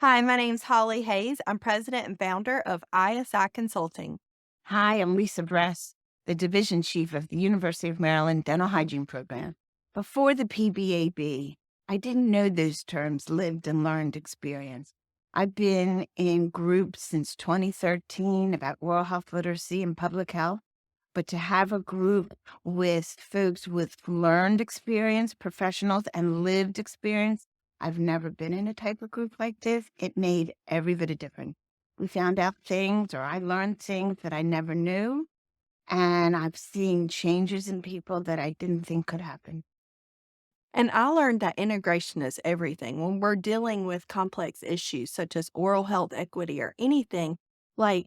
Hi, my name's Holly Hayes. I'm president and founder of ISI Consulting. Hi, I'm Lisa Bress, the division chief of the University of Maryland Dental Hygiene Program. Before the PBAB, I didn't know those terms, lived and learned experience. I've been in groups since 2013 about oral health literacy and public health, but to have a group with folks with learned experience, professionals, and lived experience, I've never been in a type of group like this. It made every bit of difference. We found out things, or I learned things that I never knew, and I've seen changes in people that I didn't think could happen. And I learned that integration is everything. When we're dealing with complex issues such as oral health equity or anything, like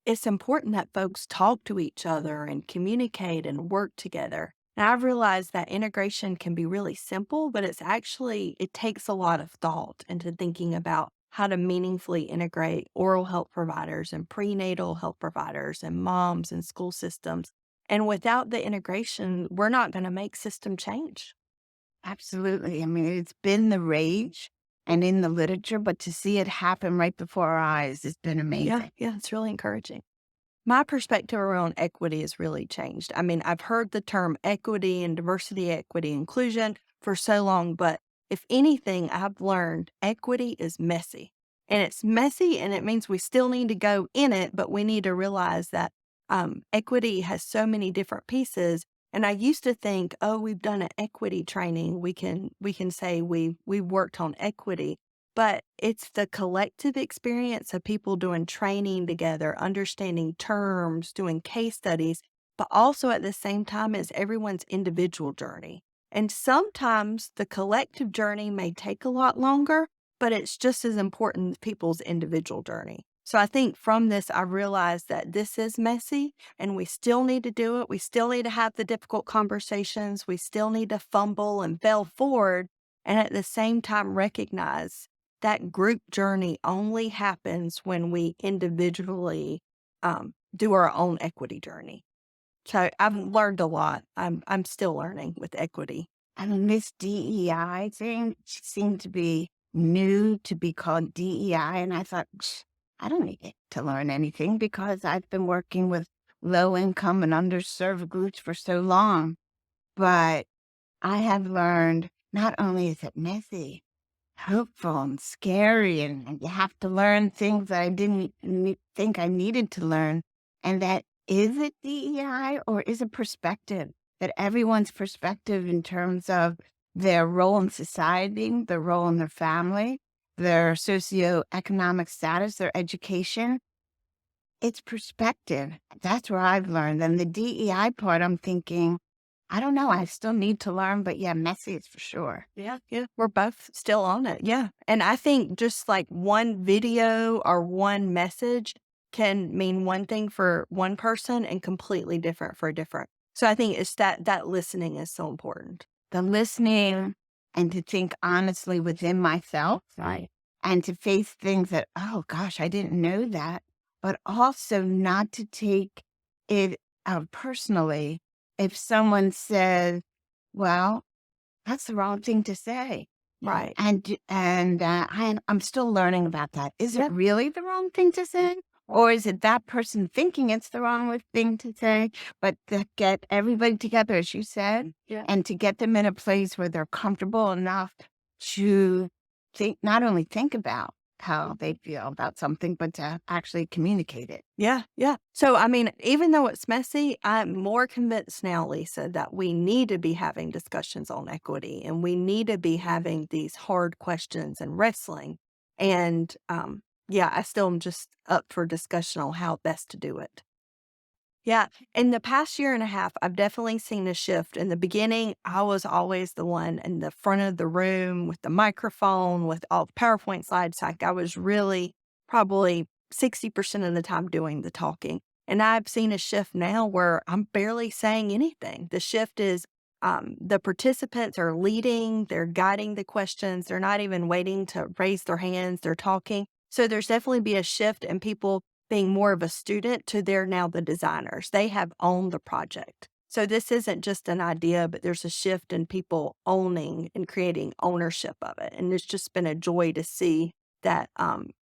it's important that folks talk to each other and communicate and work together. And I've realized that integration can be really simple, but it takes a lot of thought into thinking about how to meaningfully integrate oral health providers and prenatal health providers and moms and school systems. And without the integration, we're not going to make system change. Absolutely. I mean, it's been the rage and in the literature, but to see it happen right before our eyes has been Yeah, amazing. yeah, it's really encouraging. My perspective around equity has really changed. I mean, I've heard the term equity and diversity, equity, inclusion for so long, but if anything, I've learned equity is messy. And it's messy, and it means we still need to go in it, but we need to realize that equity has so many different pieces. And I used to think, oh, we've done an equity training. We can say we worked on equity, but it's the collective experience of people doing training together, understanding terms, doing case studies, but also at the same time as everyone's individual journey. And sometimes the collective journey may take a lot longer, but it's just as important as people's individual journey. So I think from this, I realized that this is messy and we still need to do it. We still need to have the difficult conversations. We still need to fumble and fail forward. And at the same time, recognize that group journey only happens when we individually do our own equity journey. So I've learned a lot. I'm still learning with equity. I mean, this DEI thing seemed to be new to be called DEI. And I thought, I don't need it to learn anything because I've been working with low income and underserved groups for so long. But I have learned not only is it messy, hopeful and scary, and you have to learn things that I didn't think I needed to learn. And that is it DEI or is it perspective? That everyone's perspective in terms of their role in society, their role in their family, their socioeconomic status, their education, it's perspective. That's where I've learned. And the DEI part, I'm thinking, I don't know. I still need to learn, but yeah, messy is for sure. Yeah, yeah, we're both still on it. Yeah. And I think just like one video or one message can mean one thing for one person and completely different for a different. So I think it's that listening is so important. The listening and to think honestly within myself, right? And to face things that, oh gosh, I didn't know that, but also not to take it out personally. If someone says, well, that's the wrong thing to say. Right. I'm still learning about that. Is it Yep. really the wrong thing to say? Or is it that person thinking it's the wrong thing to say? But to get everybody together, as you said, Yeah. and to get them in a place where they're comfortable enough to think, not only think about how they feel about something, but to actually communicate it. Yeah, yeah. So, I mean, even though it's messy, I'm more convinced now, Lisa, that we need to be having discussions on equity and we need to be having these hard questions and wrestling. And yeah, I still am just up for discussion on how best to do it. Yeah. In the past year and a half, I've definitely seen a shift. In the beginning, I was always the one in the front of the room with the microphone, with all the PowerPoint slides. Like I was really probably 60% of the time doing the talking. And I've seen a shift now where I'm barely saying anything. The shift is the participants are leading, they're guiding the questions, they're not even waiting to raise their hands, they're talking. So there's definitely be a shift in people being more of a student to they're now the designers. They have owned the project. So this isn't just an idea, but there's a shift in people owning and creating ownership of it. And it's just been a joy to see that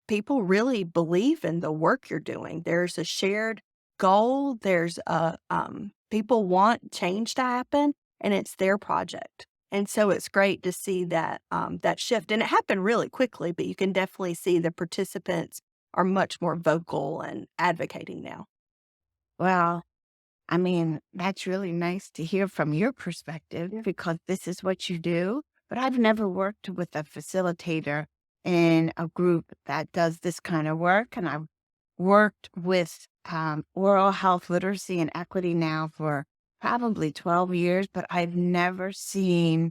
people really believe in the work you're doing. There's a shared goal. There's a people want change to happen, and it's their project. And so it's great to see that that shift, and it happened really quickly. But you can definitely see the participants are much more vocal and advocating now. Well, I mean, that's really nice to hear from your perspective Yeah. because this is what you do. But I've never worked with a facilitator in a group that does this kind of work. And I've worked with oral health literacy and equity now for probably 12 years, but I've never seen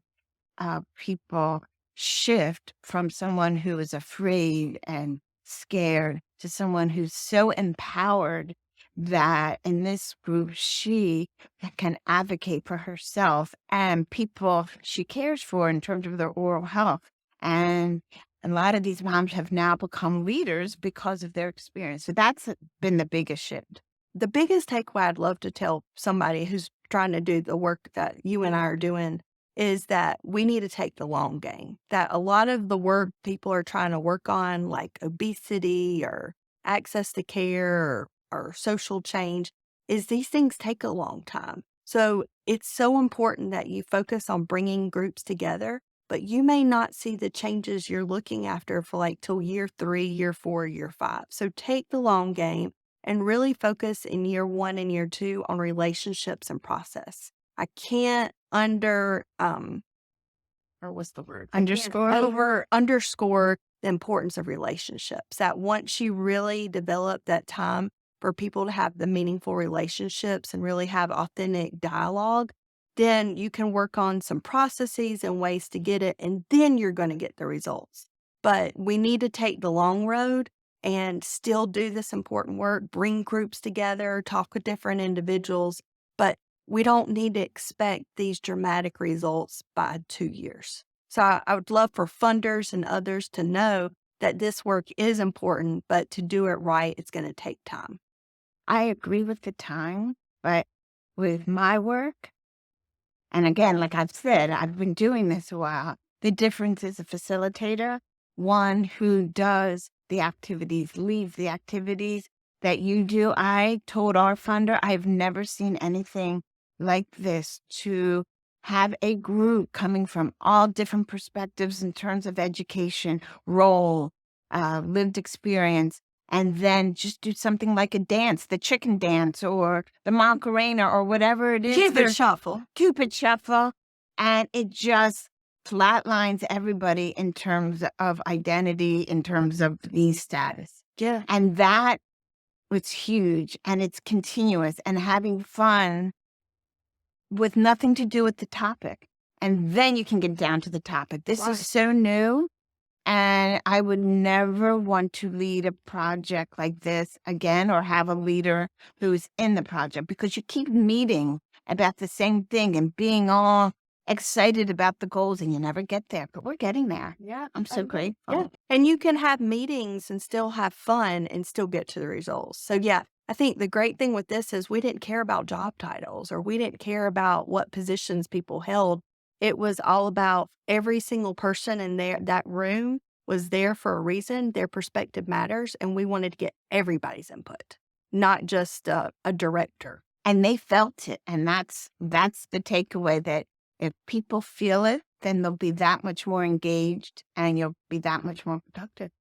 people shift from someone who is afraid and scared to someone who's so empowered that in this group, she can advocate for herself and people she cares for in terms of their oral health. And a lot of these moms have now become leaders because of their experience. So that's been the biggest shift. The biggest takeaway I'd love to tell somebody who's trying to do the work that you and I are doing is that we need to take the long game. That a lot of the work people are trying to work on, like obesity or access to care or social change, is these things take a long time. So it's so important that you focus on bringing groups together, but you may not see the changes you're looking after for like till year 3, year 4, year 5. So take the long game and really focus in year 1 and year 2 on relationships and process. I can't or what's the word? I can't Underscore. underscore the importance of relationships. That once you really develop that time for people to have the meaningful relationships and really have authentic dialogue, then you can work on some processes and ways to get it, and then you're going to get the results. But we need to take the long road and still do this important work, bring groups together, talk with different individuals, but we don't need to expect these dramatic results by 2 years. So I would love for funders and others to know that this work is important, but to do it right, it's going to take time. I agree with the time, but with my work, and again, like I've said, I've been doing this a while. The difference is a facilitator, one who does the activities, leads the activities that you do. I told our funder, I've never seen anything like this to have a group coming from all different perspectives in terms of education, role, lived experience, and then just do something like a dance, the chicken dance or the Macarena or whatever it is. Cupid shuffle. Cupid shuffle, and it just flatlines everybody in terms of identity, in terms of the status. Yeah. And that was huge, and it's continuous and having fun with nothing to do with the topic. And then you can get down to the topic. This Right. is so new. And I would never want to lead a project like this again or have a leader who's in the project because you keep meeting about the same thing and being all excited about the goals and you never get there. But we're getting there. Yeah. I'm so grateful. Yeah. And you can have meetings and still have fun and still get to the results. So, yeah, I think the great thing with this is we didn't care about job titles or we didn't care about what positions people held. It was all about every single person in there. That room was there for a reason. Their perspective matters. And we wanted to get everybody's input, not just a director. And they felt it. And that's the takeaway, that if people feel it, then they'll be that much more engaged and you'll be that much more productive.